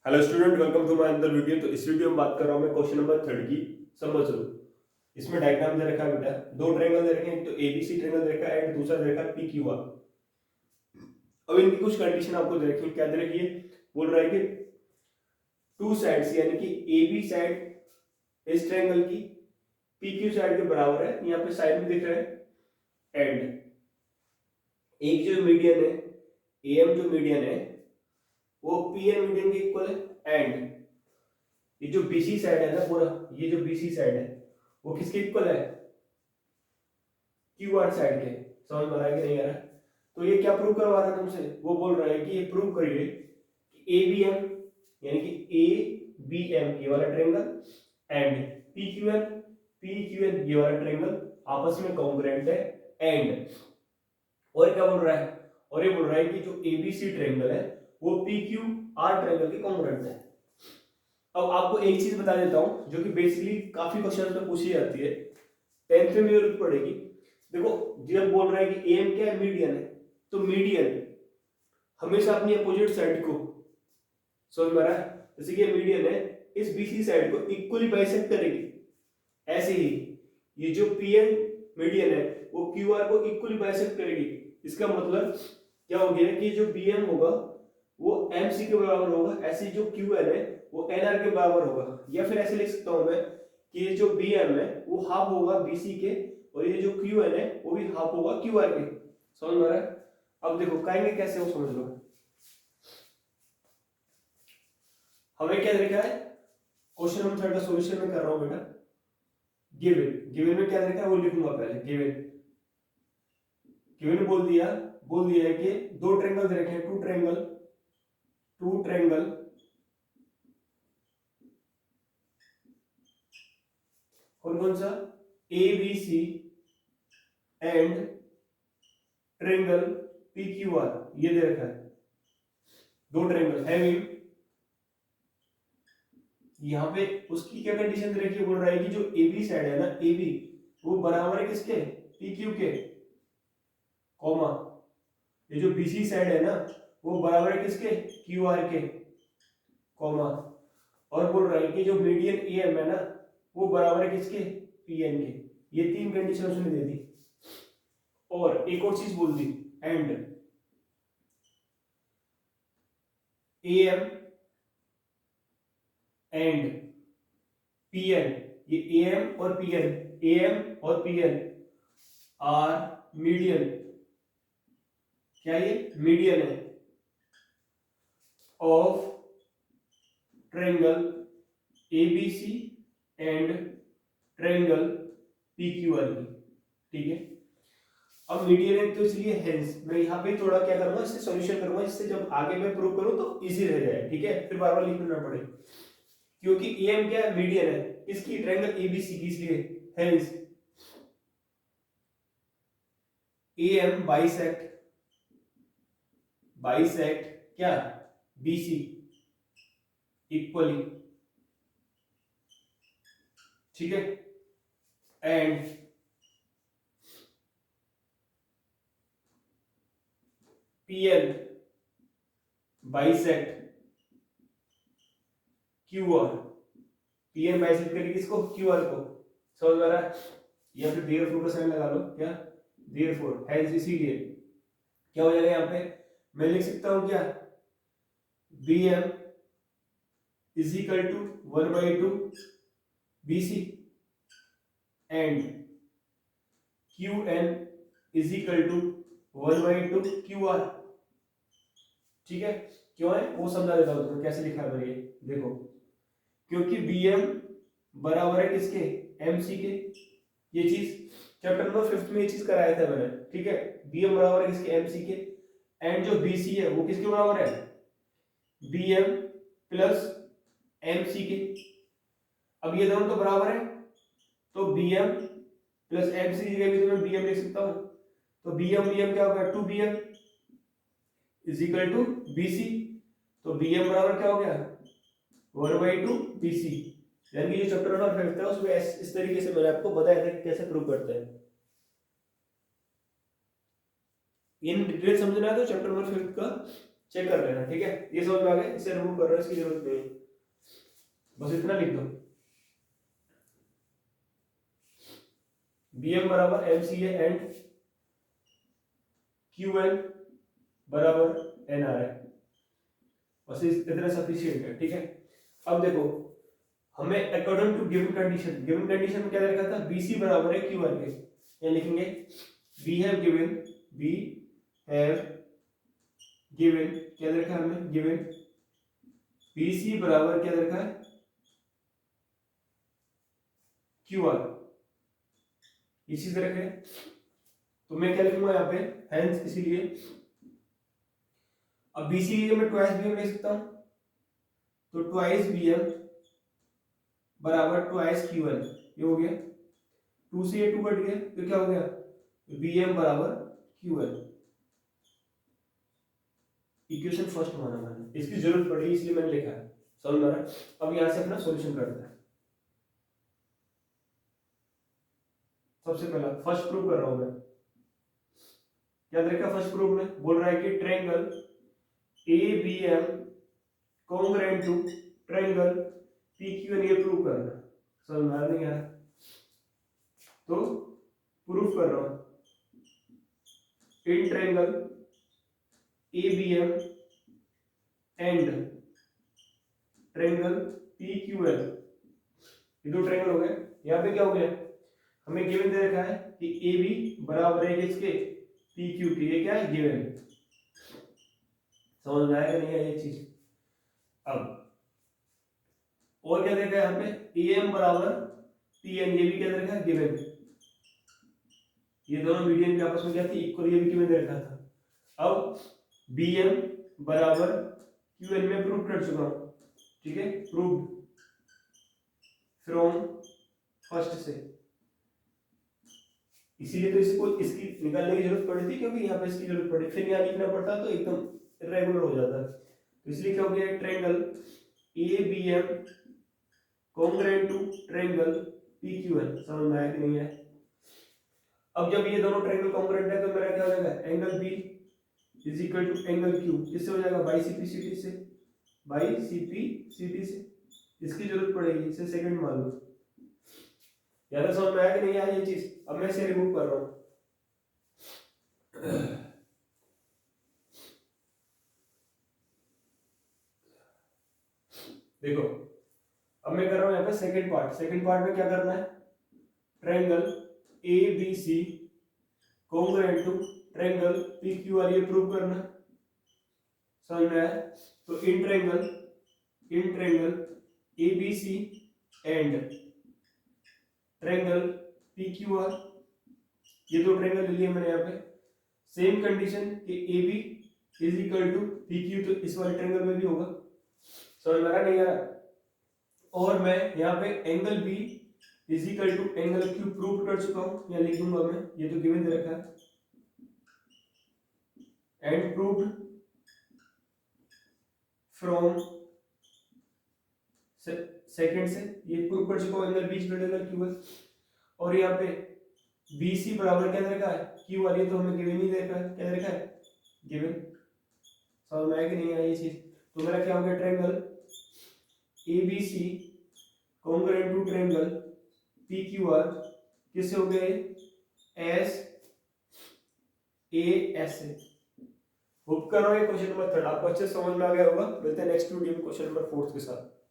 Hello student, welcome to my another video. तो इस video में बात कर रहा हूँ मैं क्वेश्चन नंबर 3 की। समझ लो, इसमें डायग्राम दे रखा है बेटा। दो ट्रायंगल दे रखे हैं, एक तो एबीसी ट्रायंगल दे रखा है एंड दूसरा दे रखा है पीक्यूआर। अब इनकी कुछ कंडीशन आपको दे रखी है। क्या दे रखी है? बोल रहा है कि टू साइड्स यानी कि एबी साइड इस ट्रायंगल की पीक्यू साइड के बराबर है। यहाँ पे साइड में दिख रहा है एंड एक जो मीडियन है, एम जो मीडियन है वो पीएन मीडियन के इक्वल है। एंड ये जो बीसी साइड है ना पूरा, ये जो बीसी साइड है वो किसके इक्वल है? क्यू आर साइड के। समझ में आ रहा है कि नहीं आ रहा? तो ये क्या प्रूव करवा रहा है तुमसे? वो बोल रहा है कि ये प्रूव करिए कि ए बी एम यानी कि ए बी एम ये वाला triangle and P Q N ये वाला ट्रायंगल आपस में कॉन्ग्रुएंट है। एंड और क्या बोल रहा है? और ये बोल रहा है कि जो एबीसी ट्रायंगल है वो पी क्यू आर ट्रायंगल के कॉन्ग्रुएंट है। अब आपको एक चीज बता देता हूं जो कि बेसिकली काफी क्वेश्चन में पूछी जाती है, 10th में जरूरत पड़ेगी। देखो, जब बोल रहा है कि एम क्या है? मीडियन है। तो मीडियन हमेशा अपनी अपोजिट साइड को, समझ में आ रहा है? जैसे कि मीडियन है, इस बीसी साइड को इक्वली बाइसेक्ट करेगी। ऐसे ही ये जो पीएन मीडियन है वो क्यूआर को इक्वली बाइसेक्ट करेगी। इसका मतलब क्या हो गया कि जो बीएम होगा वो एमसी के बराबर होगा, ऐसे जो क्यूएन है वो एनआर के बराबर होगा। या फिर ऐसे लिख सकता हूं मैं कि ये जो बीएम है वो हाफ होगा बीसी के और ये जो क्यूएन है वो भी हाफ होगा क्यूआर के। समझ में आ रहा है? अब देखो कहेंगे कैसे, वो समझ लो। हमें क्या देखा है? क्वेश्चन नंबर 3 का सॉल्यूशन में कर रहा हूं बेटा। गिवन में क्या देखा है वो लिखूंगा पहले। गिवन ने बोल दिया है कि दो ट्रायंगल दे रखे हैं, टू ट्रायंगल कौन कौन सा? A B C and triangle P Q R, ये दे रखा है। दो ट्रायंगल हैविंग, यहाँ पे उसकी क्या कंडीशन दे रखी है? बोल रहा है कि जो ए बी साइड है ना, ए बी वो बराबर है किसके? पी क्यू के, कॉमा ये जो बी सी साइड है ना वो बराबर है किसके? क्यू आर के, कॉमा और बोल रहा है कि जो मीडियन ए एम है ना वो बराबर है किसके? पी एन के। ये तीन कंडीशन उसने दे दी। और एक और चीज बोल दी, and A M and P N, ये ए एम और पी एन, ए एम और पी एन आर मीडियन, क्या ये मीडियन है of triangle ABC and triangle PQR की। ठीक है, अब मीडियन है तो इसलिए हेंस मैं यहाँ पे थोड़ा क्या करूंगा, इससे सॉल्यूशन करूंगा जिससे जब आगे मैं प्रूव करूं तो इजी रह जाए। ठीक है, फिर बार बार लिखना ना पड़े, क्योंकि एम क्या है? मीडियन है इसकी, ट्रायंगल एबीसी की, इसलिए हेंस एम बाइसेक्ट क्या? BC equally. ठीक है, and PL bisect QR, PN bisect करेगी किसको? क्यूआर को। समझ में आ रहा है? या फिर देयरफॉर का साइन लगा लो, क्या देयरफॉर हेंस, इसीलिए क्या हो जाएगा यहाँ पे? मैं लिख सकता हूं क्या? B M is equal to 1/2 BC and Q N is equal to 1/2 Q R. ठीक है, क्यों है वो समझा देता हूं तुम्हें कैसे लिखा है मैंने। देखो, क्योंकि बी एम बराबर है किसके? एमसी के। ये चीज चैप्टर नंबर 5 में ये चीज कराया था मैंने। ठीक है, बी एम बराबर है किसके? एमसी के। एंड जो बीसी है वो किसके बराबर है? बी एम प्लस एमसी के। अब ये दोनों तो बराबर है, तो बी एम प्लस एमसी की जगह भी तो मैं बी एम लिख सकता हूं। तो बी एम क्या होगा? 2bm is equal to BC. तो बी एम बराबर क्या हो गया? 1/2 बीसी। यानी कि जो चैप्टर नंबर 5 था उसमें इस तरीके से मैंने आपको बताया था कि कैसे प्रूव करते हैं। इन डिटेल समझना है तो चैप्टर नंबर 5 का चेक कर लेना, ठीक है। ये समझ में आ गया, इसे रिमूव कर रहा है, इसकी जरूरत नहीं है, बस इतना लिख दो। Bm बराबर MCA एंड QN बराबर NRI, बस इतना सफिशिएंट है, ठीक है। अब देखो हमें अकॉर्डिंग टू गिवन कंडीशन में क्या दे रखा था, BC बराबर है QR के, क्या लिखेंगे, वी हैव गिवन क्या दे रखा है हमें, गिवन BC बराबर क्या दे रखा है QR, ये चीज दे रखे है। तो मैं क्या लिखूंगा यहाँ पे, हेंस, इसीलिए अब BC की मैं ट्वाइस BM लिख सकता हूं, तो ट्वाइस BM बराबर ट्वाइस QN, ये हो गया, 2 से ये 2 कट गया, तो क्या हो गया, BM बराबर QN। इक्वेशन फर्स्ट माना मैंने, इसकी जरूरत पड़ी इसलिए मैंने लिखा है, समझ में आ रहा है। अब यहां से अपना सॉल्यूशन करते हैं। सबसे पहला फर्स्ट प्रूव कर रहा हूं मैं, क्या देखा फर्स्ट प्रूफ में, बोल रहा है कि triangle ABM congruent to triangle PQN, ये प्रूव करना, समझ में आ नहीं आया, तो प्रूफ कर रहा हूं, in triangle ABM and triangle PQN, ये दो ट्रायंगल हो गए। यहाँ पे क्या हो गया, हमें गिवन दे रखा है कि AB बराबर है किसके, PQ के, ये क्या है गिवन, समझ में आएगा नहीं है ये चीज। अब और क्या देखा है यहाँ पे, AM बराबर PN, ये भी क्या दे रखा है गिवन, ये दोनों मीडियन के आपस में क्या थी, इक्वल, ये भी गिवन दे रखा था। अब BM बराबर QN में प्रूव कर चुका हूं, ठीक है, प्रूव फ्रॉम फर्स्ट से, इसीलिए तो इसको इसकी निकालने की जरूरत पड़ी थी, क्योंकि यहाँ पे इसकी जरूरत पड़ी, फिर यहाँ लिखना पड़ता तो एकदम इरेगुलर हो जाता, तो इसलिए क्या हो गया, triangle ABM congruent to triangle PQN, समझ में आया कि नहीं है। अब जब ये दोनों ट्रायंगल कॉन्ग्रुएंट है तो मेरा क्या हो जाएगा, angle B is equal to angle Q, किससे हो जाएगा, बाई CPCT से, इसकी जरूरत पड़ेगी, इसे सेकंड मान लो, यार समझ में आया कि नहीं आया ये चीज। अब मैं इसे रिमूव कर रहा हूं, देखो अब मैं कर रहा हूं यहाँ पे सेकंड पार्ट में क्या करना है, triangle ABC congruent to triangle PQR, ये प्रूव करना, समझ में आया। तो इन triangle ABC and triangle PQR, ये दो ट्रायंगल ले लिए मैंने यहाँ पे, सेम कंडीशन कि AB is equal to PQ, तो इस वाले ट्रायंगल में भी होगा, समझ में आ रहा नहीं आ रहा। और मैं यहाँ पे angle B is equal to angle Q prove कर चुका हूँ, यहाँ लिख दूंगा मैं, ये तो गिवन दे रखा है, एंड प्रूव्ड फ्रॉम सेकंड से, ये प्रूव कर चुका हूँ, angle B is equal to angle Q है। और यहाँ पे BC बराबर क्या दे रखा है, QR, ये तो हमें गिवन ही दे रखा है, क्या दे रखा है गिवन, समझ में आया कि नहीं आया ये चीज। तो मेरा क्या हो गया, triangle ABC congruent to triangle PQR, किससे हो गया, SAS से। होप कर रहा हूँ ये क्वेश्चन नंबर 3 आपको अच्छे समझ में आ गया होगा। मिलते हैं नेक्स्ट वीडियो में क्वेश्चन नंबर 4 के साथ।